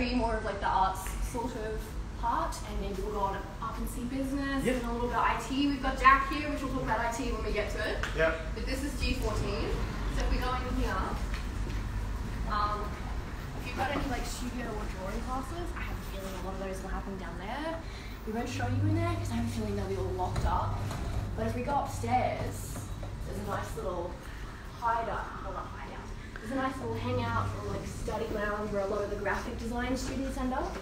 you more of like the arts sort of part, and maybe we'll go on up and see business and a little bit of IT. We've got Jack here, which we'll talk about IT when we get to it. Yep. But this is G14. So if we go in here, if you've got any like studio or drawing classes, I have a feeling a lot of those will happen down there. We won't show you in there because I have a feeling they'll be all locked up. But if we go upstairs, there's a nice little there's a nice little hangout or like study lounge where a lot of the graphic design students end up.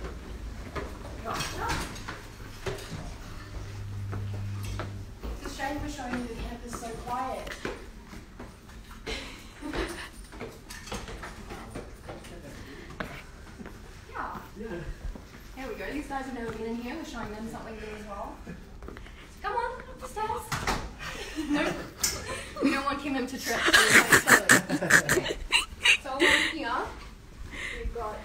It's a shame we're showing you the campus so quiet. Here we go. These guys have never been in here. We're showing them something good as well. Come on, up the stairs. No, we don't want Kim to trip. So along here, we've got,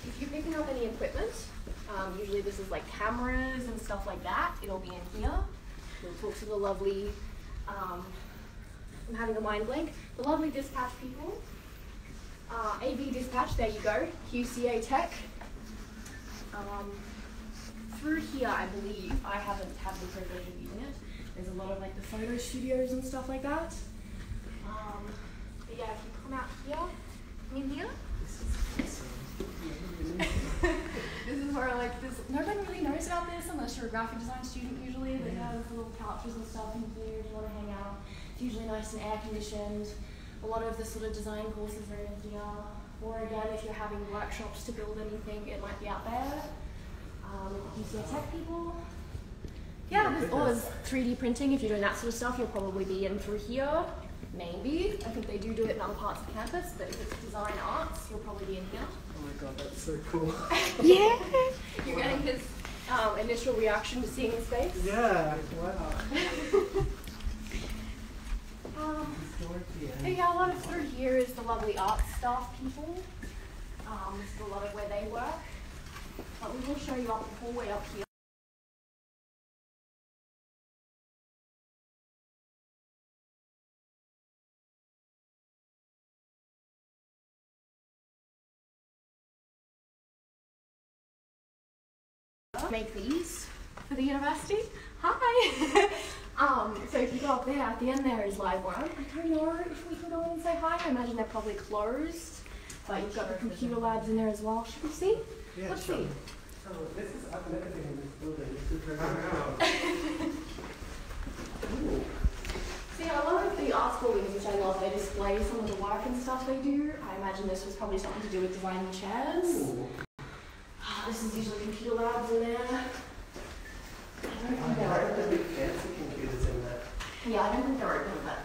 if you're picking up any equipment, usually this is like cameras and stuff like that, it'll be in here. We'll talk to the lovely, I'm having a mind blank, the lovely dispatch people. AV dispatch, there you go, QCA Tech. Through here, I believe, I haven't had the privilege of using it. There's a lot of like the photo studios and stuff like that. But yeah, if you come out here, in here, this is where like this, nobody really knows about this unless you're a graphic design student usually, but yeah, there's little couches and stuff in here if you want to hang out. It's usually nice and air conditioned. A lot of the sort of design courses are in here. Or again, if you're having workshops to build anything, it might be out there. You see tech people. Yeah, there's 3D printing. If you're doing that sort of stuff, you'll probably be in through here. Maybe. I think they do it in other parts of campus, but if it's design arts, you'll probably be in here. Oh my god, that's so cool. Yeah. You're getting his initial reaction to seeing his face? Yeah, wow. Yeah, a lot of through here is the lovely art staff people. This is a lot of where they work. But we will show you up the hallway up here. Make these for the university. Hi! So if you go up there, at the end there is live one. I don't know if we can go in and say hi. I imagine they're probably closed. But you've got the computer labs in there as well. Should we see? Yeah, Let's sure. see. Oh, this is I've never been in this building. This is very cool. See, a lot of the art buildings, which I love, they display some of the work and stuff they do. I imagine this was probably something to do with designing chairs. This is usually computer labs in there. I don't think they're open. Big fancy computers in there. Yeah, I don't think they're open, but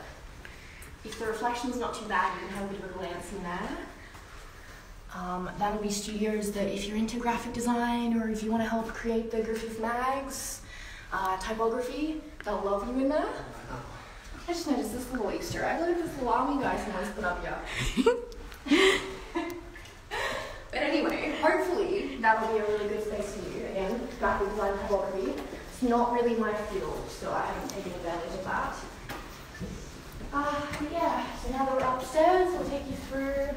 if the reflection's not too bad, you can have a bit of a glance in there. That'll be studios that if you're into graphic design or if you want to help create the Griffith mags, typography, they'll love you in there. I just noticed this little Easter egg. Look at this little army guy someone's put up here. But anyway, hopefully that'll be a really good space for you. Again, graphic design and typography. It's not really my field, so I haven't taken advantage of that. But yeah, so now that we're upstairs, we'll take you through.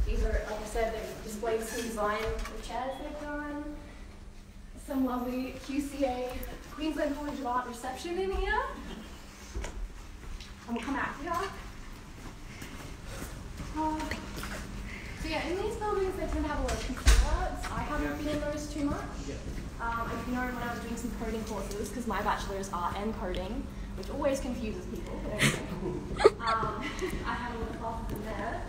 These are, like I said, they've displayed some design of chairs they've done. Some lovely QCA, Queensland College of Art reception in here. And we'll come out here. So yeah, in these buildings they tend to have a lot of computer labs. I haven't been in those too much. If you know, when I was doing some coding courses, because my bachelor is art and coding, which always confuses people. But anyway, I had a lot of classes in there.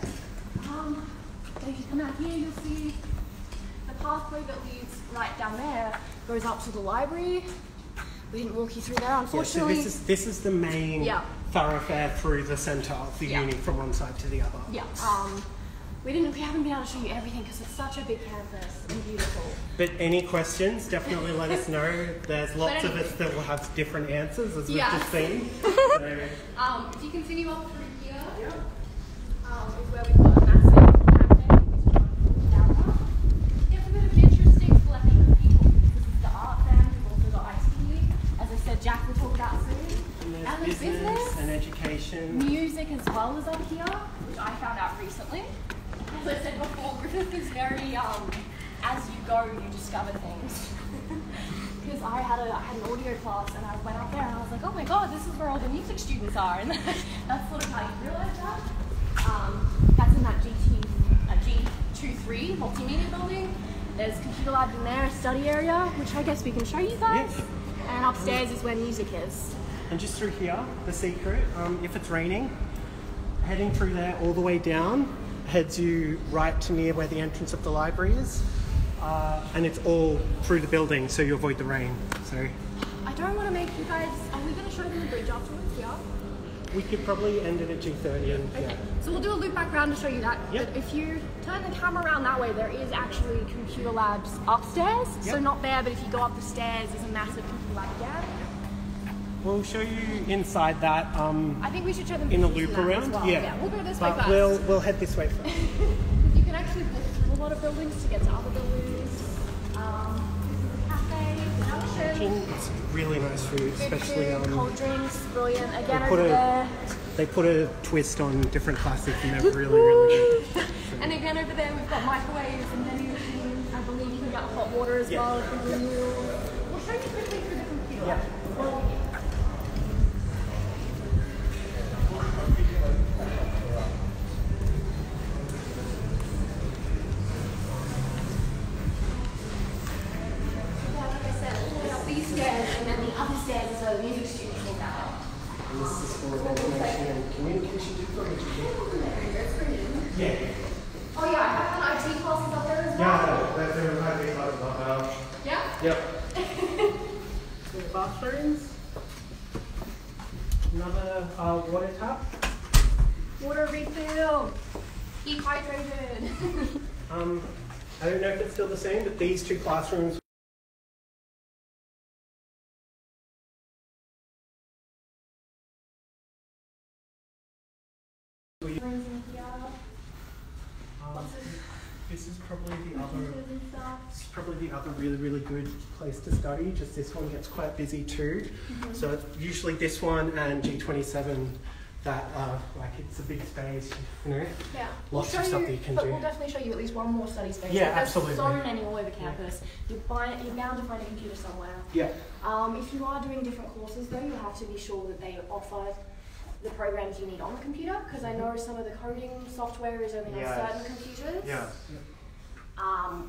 So if you come out here, you'll see the pathway that leads right down there goes up to the library. We didn't walk you through there, unfortunately. Yeah, so this is the main thoroughfare through the centre of the uni from one side to the other. Yeah. We haven't been able to show you everything because it's such a big campus and beautiful. But any questions, definitely let us know. There's lots of us that will have different answers, as we've just seen. So. If you continue up through here, is where we've got a massive cafe. It's a bit of an interesting selection of people. This is the art band, we've also got IT. As I said, Jack will talk about soon. And there's business and education. Music as well as up here, which I found out recently. As I said before, Griffith is very, as you go, you discover things. Because I had an audio class and I went up there and I was like, oh my god, this is where all the music students are. And that's sort of how you realise that. That's in that G23 multimedia building. There's computer lab in there, a study area, which I guess we can show you guys. Yes. And upstairs is where music is. And just through here, the secret, if it's raining, heading through there all the way down heads you right to near where the entrance of the library is. And it's all through the building, so you avoid the rain. So I don't want to make you guys, are we going to show them the bridge afterwards? Yeah. we could probably end it at G30 and Okay. yeah. So we'll do a loop back around to show you that. Yep. But if you turn the camera around that way, there is actually computer labs upstairs. Yep. So not there, but if you go up the stairs, there's a massive computer lab again. We'll show you inside that I think we should show them in a pictures loop of that around. as well. Yeah. We'll go this way But first. we'll head this way first. You can actually walk through a lot of buildings to get to other buildings. This is a cafe, production. It's really nice food, especially Food, cold drinks, brilliant. Again they put over a- there. they put a twist on different classics and they're really, really good. And again over there we've got microwaves and vending machines. I believe you can get hot water as well if you need. We'll show you quickly through the computer. Yeah. Like I said, all the way up these stairs and then the other stairs is where the music students will go. And this is for information and communication technology. Yeah. Oh yeah, I have an IT classes up there as well. Yeah, that's a really lot of Yeah? Yep. So the bathrooms. Another water tap. Water refill. Keep hydrated. I don't know if it's still the same, but these two classrooms this is probably the other really, really good place to study. Just this one gets quite busy too. So it's usually this one and G27 that like it's a big space, you know. Yeah. Lots of stuff that you can but do. we'll definitely show you at least one more study space. Yeah, There's absolutely. so many all over campus. You're bound to find a computer somewhere. Yeah. If you are doing different courses though, you have to be sure that they offer the programs you need on the computer, because I know some of the coding software is only on certain computers. Yeah.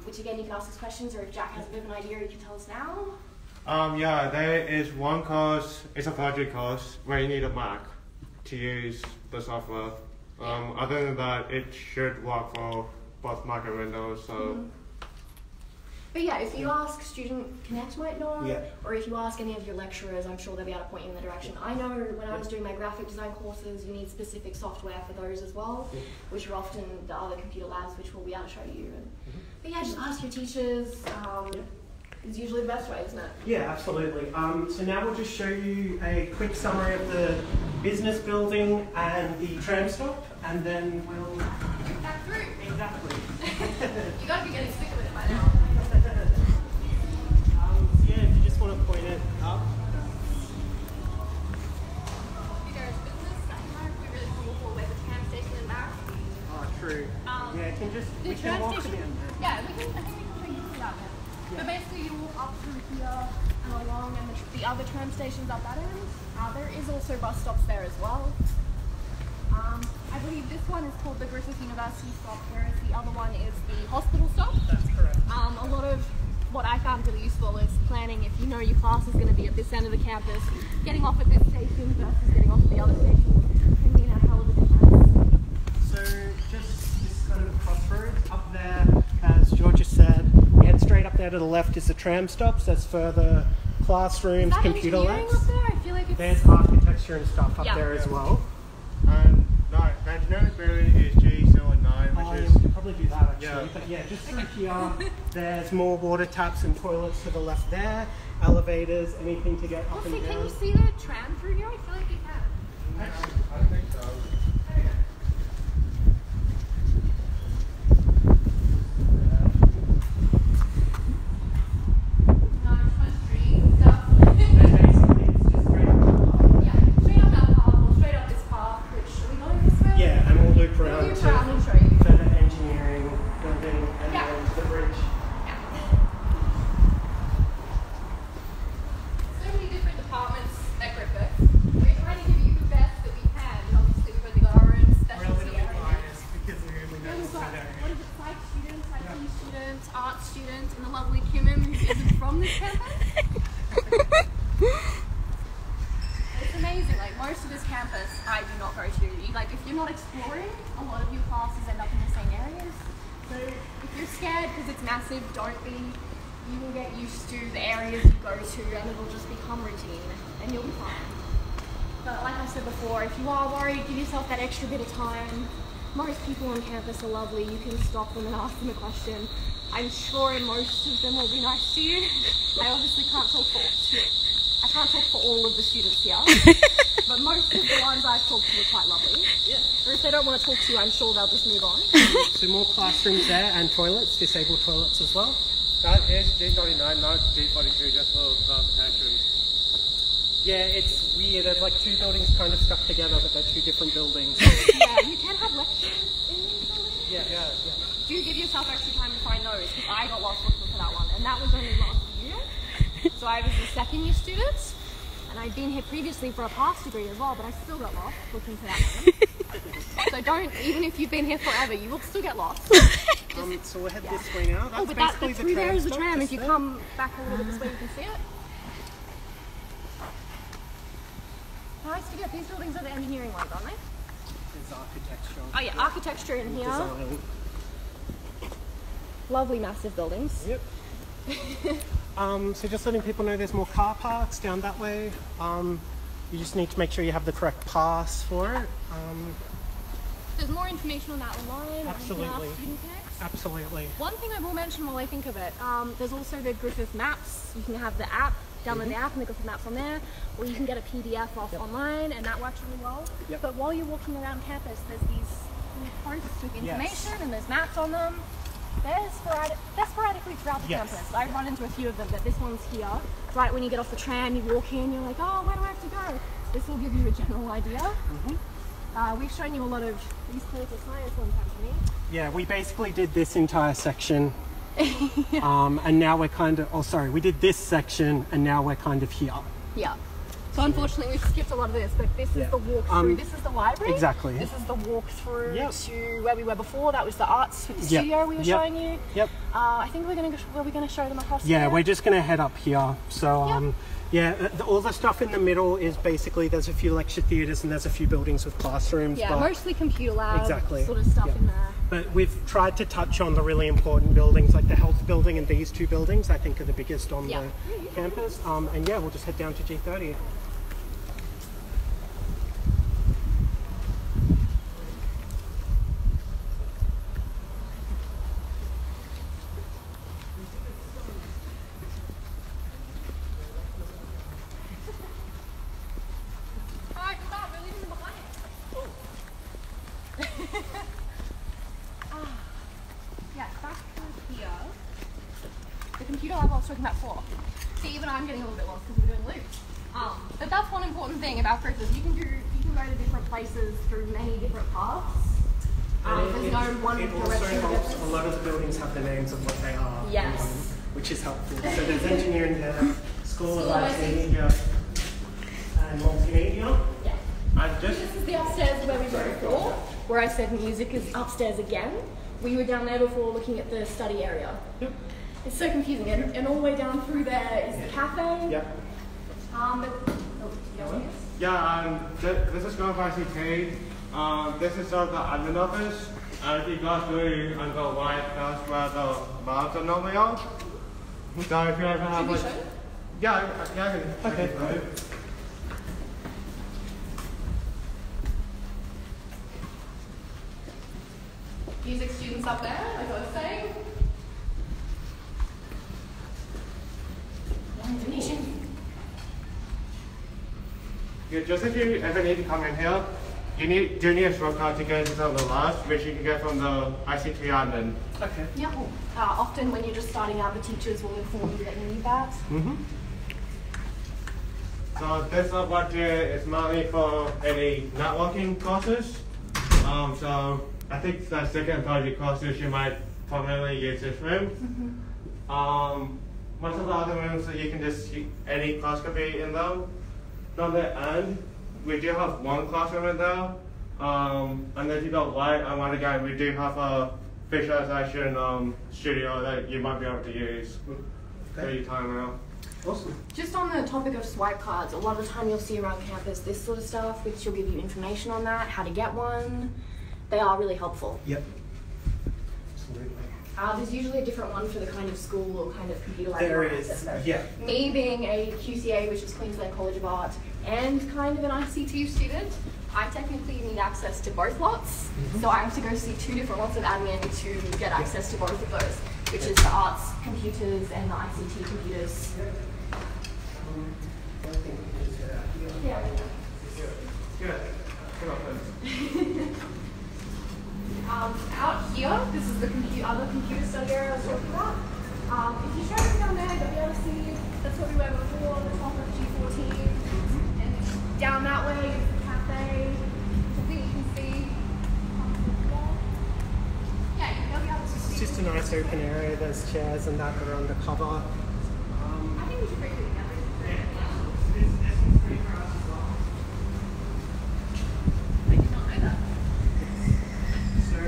Which again, you can ask us questions, or if Jack has a bit of an idea, you can tell us now. Yeah, there is one course, it's a project course, where you need a Mac to use the software. Other than that, it should work for both Mac and Windows, so... But yeah, if you ask Student Connect might know, Yeah. or if you ask any of your lecturers, I'm sure they'll be able to point you in the direction. I know when I was doing my graphic design courses, you need specific software for those as well, which are often the other computer labs, which we'll be able to show you. But yeah, just ask your teachers. Is usually the best way, isn't it? Yeah, absolutely. So now we'll just show you a quick summary of the business building and the tram stop, and then we'll... Back through. Exactly. You got to be getting sick of it by now. Yeah, if you just want to point it up. There's business, that might be really cool for where the tram station and back. Oh, true. The we can tram walk station. down there. Yeah, I think we can show you through that now. But basically, you walk up through here and along, and the other tram stations up that end. There is also bus stops there as well. I believe this one is called the Griffith University stop, whereas the other one is the hospital stop. That's correct. A lot of what I found really useful is planning, if you know your class is going to be at this end of the campus, getting off at this station versus getting off at the other station can mean a hell of a difference. So just this kind of crossroads up there, as Georgia said, you head straight up there to the left is the tram stops. That's further classrooms, Is that computer engineering labs. up there? I feel like it's... There's architecture and stuff up Yeah. there as well. And no, engineering building is G09, Oh, which yeah, is... we could probably do that actually. Yeah. But yeah, just through here, there's more water taps and toilets to the left there, elevators, anything to get up Let's and see, down. can you see the tram through here? I feel like you can. I think so. Yeah, and we'll loop around to further engineering, building, and students and the lovely Kimim who isn't from this campus. It's amazing, like most of this campus I do not go to. Like if you're not exploring, a lot of your classes end up in the same areas. So if you're scared because it's massive, don't be. You will get used to the areas you go to and it will just become routine and you'll be fine. But like I said before, if you are worried, give yourself that extra bit of time. Most people on campus are lovely. You can stop them and ask them a question. I'm sure most of them will be nice to you. I obviously can't talk for all of the students here, but most of the ones I've talked to are quite lovely. Yeah. Or if they don't want to talk to you, I'm sure they'll just move on. So more classrooms there and toilets, disabled toilets as well. That is G39, not G42, just for classrooms. Yeah, it's weird. There's like two buildings kind of stuck together, but they're two different buildings. Yeah, you can have lectures in these buildings. Yeah. Do give yourself extra time to find those, because I got lost looking for that one, and that was only last year. So I was a second year student, and I'd been here previously for a past degree as well, but I still got lost looking for that one. So don't, even if you've been here forever, you will still get lost. So we'll head this way now. That's but basically that's through there is the stop, tram. If you there. come back a little bit this way, you can see it. I always forget, these buildings are the engineering ones, aren't they? There's architecture. Oh yeah, architecture in here. Design. Lovely massive buildings. Yep. So just letting people know there's more car parks down that way. You just need to make sure you have the correct pass for it. There's more information on that online. Absolutely. Student Connect. Absolutely. One thing I will mention while I think of it, there's also the Griffith maps. You can have the app, download the app and the Griffith maps on there, or you can get a PDF off online, and that works really well. Yep. But while you're walking around campus, there's these little posts with information and there's maps on them. They're sporadically throughout the campus. I run into a few of them, but this one's here. Right when you get off the tram, you walk in, you're like, oh, where do I have to go? This will give you a general idea. We've shown you a lot of these political science ones, haven't we? Yeah, we basically did this entire section. And now we're kind of, we did this section and now we're kind of here. Yeah. So unfortunately we've skipped a lot of this, but this is the walkthrough. This is the library. Exactly. This is the walkthrough to where we were before. That was the arts with the studio we were showing you. Yep. I think we're going to show them across Yeah, there. we're just going to head up here. So all the stuff in the middle is basically there's a few lecture theatres and there's a few buildings with classrooms. Yeah, but mostly computer lab sort of stuff in there. But we've tried to touch on the really important buildings, like the health building and these two buildings, I think are the biggest on the campus. And yeah, we'll just head down to G30. The computer lab I was talking about before. See, even I'm getting a little bit lost because we're doing loops. But that's one important thing about Griffith. You can go to different places through many different paths. There's no one it also direction. helps. A lot of the buildings have the names of what they are. Yes. Which is helpful. So there's engineering here, School of IT here, and multimedia. Yeah. This is the upstairs where we were before, where I said music is upstairs again. We were down there before looking at the study area. Yep. It's so confusing, and all the way down through there is the cafe. Yep. This is going by CT. This is sort of the admin office. And if you go through and go right, that's where the labs are normally are. So if you ever have like... Yeah, I can. Okay. Music students up there, like I was saying. Just if you ever need to come in here, you do need a shortcut to get into the labs, which you can get from the ICT admin. Okay. Yeah. Often when you're just starting out, the teachers will inform you that you need that. So this lab here is mainly for any networking courses. So I think the second and third courses you might primarily use this room. Most of the other rooms that you can just any class could be in them. On the end, we do have one classroom in there. And if you go right and right again, we do have a visualization studio that you might be able to use any time now. Awesome. Just on the topic of swipe cards, a lot of the time you'll see around campus this sort of stuff, which will give you information on that, how to get one. They are really helpful. Yep. Absolutely. There's usually a different one for the kind of school or kind of computer lab. There is, yeah. Me being a QCA, which is Queensland College of Art, and kind of an ICT student, I technically need access to both lots. So I have to go see 2 different lots of admin to get access to both of those, which is the arts computers and the ICT computers. Yeah. Good. Out here, this is the other computer study area I was talking about. If you show me down there, you'll be able to see that's what we were before, the top of G14. And down that way is the cafe. I think you can see. Yeah, you'll be able to see. It's just a nice open area. There's chairs and that are undercover. I think we should bring it together. I did not know that. So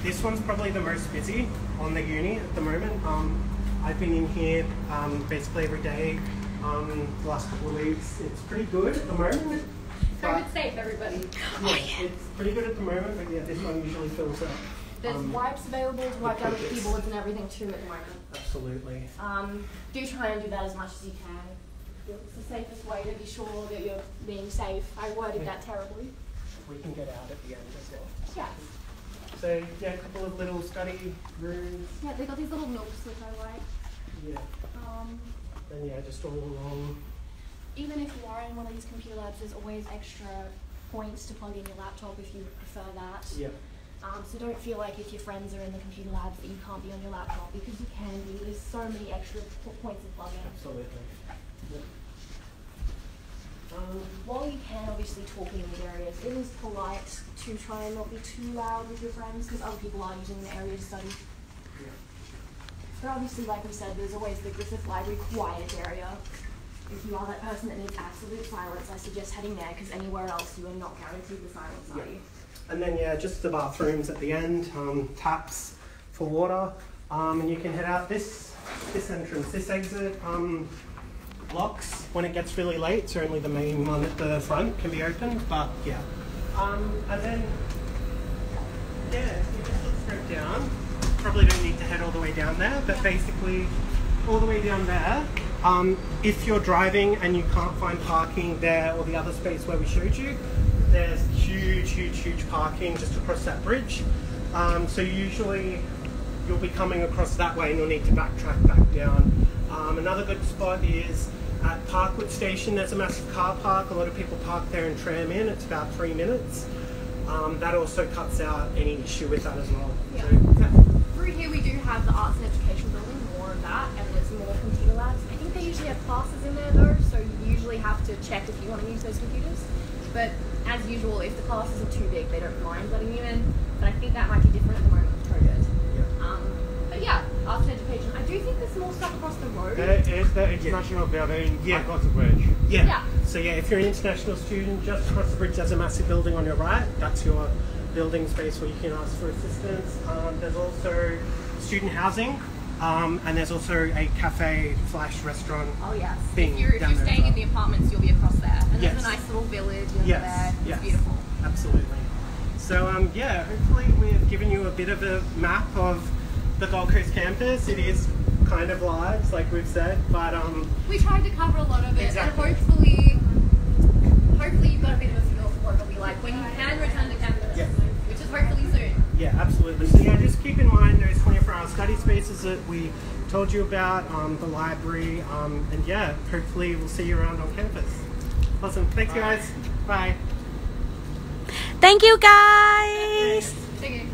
this one's probably the most busy on the uni at the moment. I've been in here basically every day the last couple of weeks. It's pretty good at the moment. COVID safe, everybody. Yeah, it's pretty good at the moment, but yeah, this one usually fills up. There's wipes available to wipe down the keyboards and everything too at the moment. Absolutely. Do try and do that as much as you can. It's the safest way to be sure that you're being safe. I worded that terribly. We can get out at the end as well. Yeah. So yeah, a couple of little study rooms. Yeah, they got these little nooks which I like. Yeah. And yeah, just all along. Even if you are in one of these computer labs, there's always extra points to plug in your laptop if you prefer that. Yeah. So don't feel like if your friends are in the computer labs that you can't be on your laptop, because you can be. There's so many extra points to plug in. Absolutely. Yeah. While you can obviously talk in these areas, it is polite to try and not be too loud with your friends because other people are using the area to study. Yeah. But obviously, like we said, there's always the Griffith Library quiet area. If you are that person that needs absolute silence, I suggest heading there because anywhere else you are not guaranteed the silence, are you? And then yeah, just the bathrooms at the end, taps for water, and you can head out this entrance. This exit locks when it gets really late, so only the main one at the front can be opened, but yeah. And then, yeah, if you just look straight down, probably don't need to head all the way down there, but basically all the way down there, if you're driving and you can't find parking there or the other space where we showed you, there's huge parking just across that bridge. So usually you'll be coming across that way and you'll need to backtrack back down. Another good spot is at Parkwood Station. There's a massive car park. A lot of people park there and tram in. It's about 3 minutes. That also cuts out any issue with that as well. Yeah. So, yeah. Through here we do have the Arts and Education building, more of that, and there's more computer labs. I think they usually have classes in there though, so you usually have to check if you want to use those computers. But as usual, if the classes are too big, they don't mind letting you in. But I think that might be different at the moment with COVID. Yeah. But yeah, Arts and Education. I do think there's more stuff across the road. There is the international building across the bridge. Yeah. So yeah, if you're an international student, just across the bridge there's a massive building on your right. That's your building space where you can ask for assistance. There's also student housing, and there's also a cafe/restaurant. Oh yes. Thing If you're down there staying as in the apartments, you'll be across there. And Yes. there's a nice little village in Yes, there. It's yes. beautiful. Absolutely. So yeah, hopefully we've given you a bit of a map of the Gold Coast campus. It is kind of large, like we've said, but We tried to cover a lot of it, Exactly. and hopefully you've got a bit of a feel for what it'll be like when you can return to campus, Yeah. which is hopefully soon. yeah, absolutely. So yeah, just keep in mind those 24-hour study spaces that we told you about, the library, and yeah, hopefully we'll see you around on campus. Awesome. Thanks, guys. Bye. Thank you, guys. Thank you.